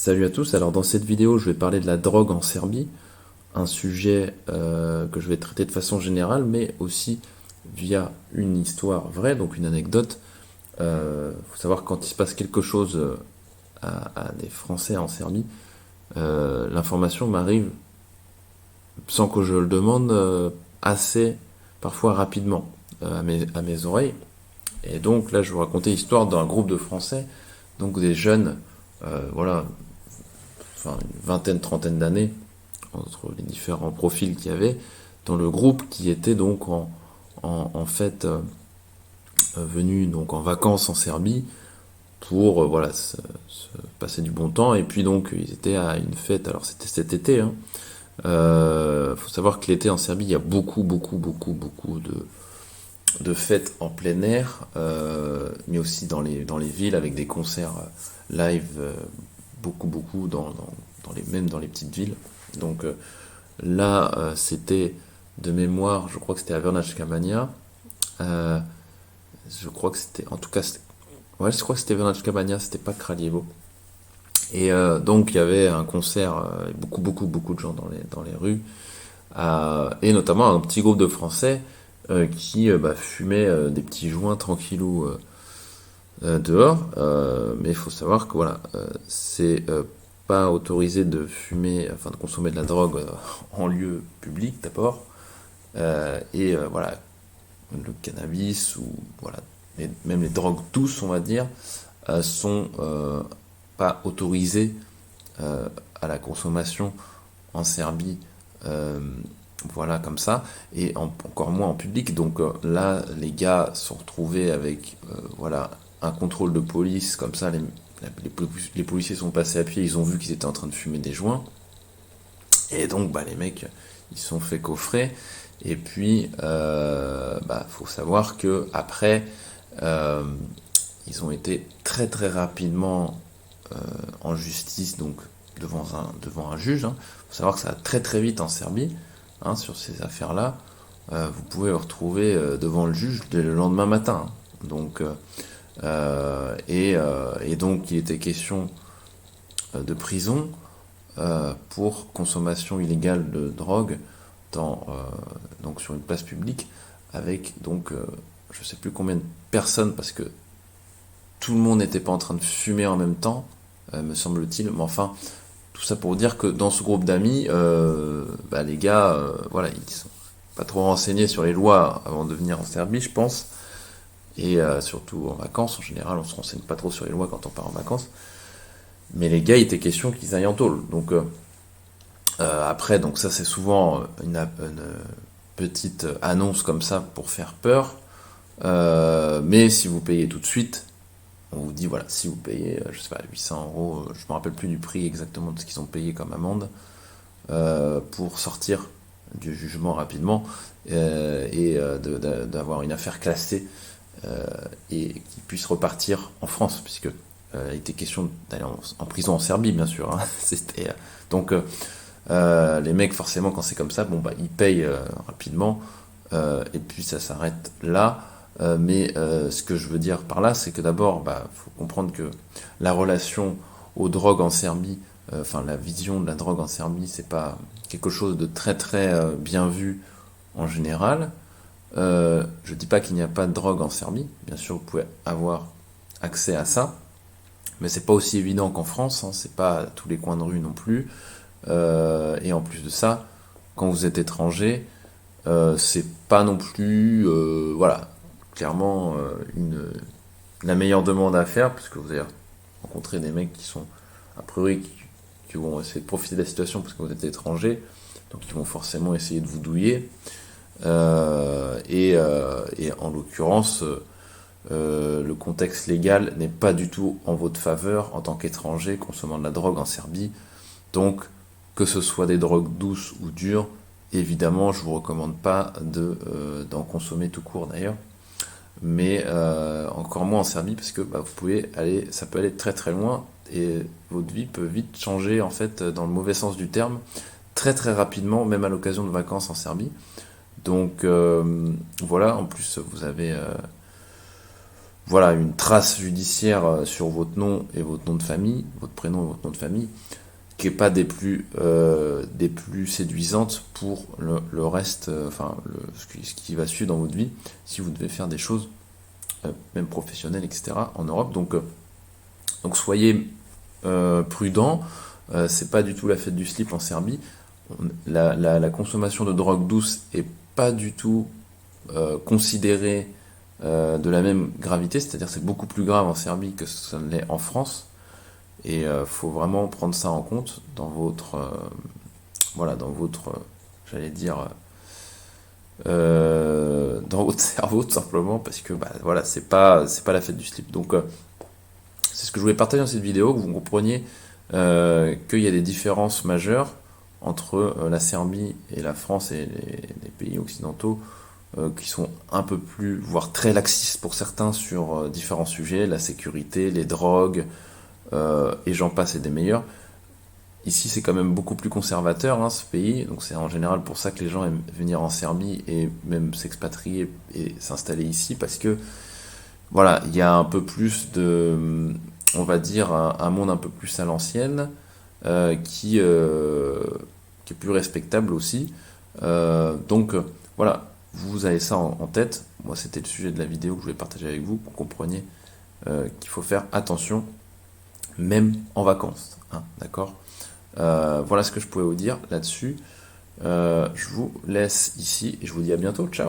Salut à tous, alors dans cette vidéo je vais parler de la drogue en Serbie, un sujet que je vais traiter de façon générale mais aussi via une histoire vraie, donc une anecdote. Faut savoir que quand il se passe quelque chose à des Français en Serbie, l'information m'arrive sans que je le demande assez parfois rapidement à mes oreilles. Et donc là je vais vous raconter l'histoire d'un groupe de Français, donc des jeunes, voilà, enfin une vingtaine, trentaine d'années, entre les différents profils qu'il y avait, dans le groupe qui était donc en fait venu donc en vacances en Serbie pour voilà se passer du bon temps. Et puis donc ils étaient à une fête, alors c'était cet été, hein. Faut savoir que l'été en Serbie il y a beaucoup de fêtes en plein air, mais aussi dans les villes avec des concerts live, beaucoup même dans les petites villes. Donc là, c'était de mémoire, je crois que c'était à Vernach-Camania. Euh, je crois que c'était, en tout cas, ouais, je crois que c'était Vernach-Camania, c'était pas Kraljevo. Et donc il y avait un concert, beaucoup de gens dans les rues, et notamment un petit groupe de Français qui fumaient des petits joints tranquillou dehors. Mais il faut savoir que voilà, c'est pas autorisé de fumer, enfin de consommer de la drogue en lieu public d'abord. Voilà, le cannabis ou voilà, même les drogues douces, on va dire, sont pas autorisées à la consommation en Serbie, euh, voilà, comme ça, et encore moins en public. Donc là, les gars sont retrouvés avec voilà, un contrôle de police, comme ça, les policiers sont passés à pied, ils ont vu qu'ils étaient en train de fumer des joints, et donc les mecs, ils se sont fait coffrer. Et puis, faut savoir que après, euh, ils ont été très rapidement en justice, donc devant un juge, hein. Faut savoir que ça va très vite en Serbie, hein, sur ces affaires-là. Vous pouvez vous retrouver devant le juge dès le lendemain matin, hein. Donc, et donc, il était question de prison pour consommation illégale de drogue donc sur une place publique, avec donc je sais plus combien de personnes, parce que tout le monde n'était pas en train de fumer en même temps, me semble-t-il. Mais enfin, tout ça pour dire que dans ce groupe d'amis, les gars, voilà, ils sont pas trop renseignés sur les lois avant de venir en Serbie, je pense. Et surtout en vacances, en général, on se renseigne pas trop sur les lois quand on part en vacances. Mais les gars, il était question qu'ils aillent en tôle. Donc après, donc ça c'est souvent une petite annonce comme ça pour faire peur. Mais si vous payez tout de suite, on vous dit voilà, si vous payez, je sais pas, 800 €, je me rappelle plus du prix exactement de ce qu'ils ont payé comme amende pour sortir du jugement rapidement, d'avoir une affaire classée, et qu'ils puissent repartir en France, puisque il était question d'aller en prison en Serbie, bien sûr, hein. C'était, donc les mecs, forcément, quand c'est comme ça, ils payent rapidement, et puis ça s'arrête là. Mais ce que je veux dire par là, c'est que d'abord, faut comprendre que la relation aux drogues en Serbie, enfin la vision de la drogue en Serbie, c'est pas quelque chose de très bien vu en général. Je dis pas qu'il n'y a pas de drogue en Serbie, bien sûr vous pouvez avoir accès à ça, mais c'est pas aussi évident qu'en France, hein, c'est pas à tous les coins de rue non plus. Et en plus de ça, quand vous êtes étranger, c'est pas non plus, voilà, clairement la meilleure demande à faire, parce que vous allez rencontrer des mecs qui sont, a priori, qui vont essayer de profiter de la situation parce que vous êtes étranger, donc ils vont forcément essayer de vous douiller. Et en l'occurrence, le contexte légal n'est pas du tout en votre faveur en tant qu'étranger consommant de la drogue en Serbie. Donc, que ce soit des drogues douces ou dures, évidemment, je ne vous recommande pas d'en consommer tout court d'ailleurs. Mais encore moins en Serbie, parce que vous pouvez aller, ça peut aller très loin, et votre vie peut vite changer en fait dans le mauvais sens du terme, très rapidement, même à l'occasion de vacances en Serbie. Donc voilà, en plus vous avez voilà, une trace judiciaire sur votre nom et votre nom de famille, votre prénom et votre nom de famille, qui est pas des plus séduisantes pour le reste, ce qui va suivre dans votre vie, si vous devez faire des choses, même professionnelles, etc., en Europe. Donc soyez prudents. C'est pas du tout la fête du slip en Serbie. La consommation de drogue douce est pas du tout considérée de la même gravité, c'est-à-dire c'est beaucoup plus grave en Serbie que ça ne l'est en France. Et faut vraiment prendre ça en compte dans votre, j'allais dire, dans votre cerveau tout simplement, parce que bah, voilà, c'est pas la fête du slip. Donc c'est ce que je voulais partager dans cette vidéo, que vous compreniez qu'il y a des différences majeures entre la Serbie et la France et les pays occidentaux qui sont un peu plus, voire très laxistes pour certains sur différents sujets, la sécurité, les drogues, et j'en passe et des meilleurs. Ici, c'est quand même beaucoup plus conservateur, hein, ce pays, donc c'est en général pour ça que les gens aiment venir en Serbie et même s'expatrier et s'installer ici, parce que voilà, il y a un peu plus de, on va dire, un monde un peu plus à l'ancienne, qui est plus respectable aussi. Voilà, vous avez ça en tête. Moi, c'était le sujet de la vidéo que je voulais partager avec vous, pour que vous compreniez qu'il faut faire attention, même en vacances, hein, d'accord? Voilà ce que je pouvais vous dire là-dessus. Je vous laisse ici et je vous dis à bientôt. Ciao!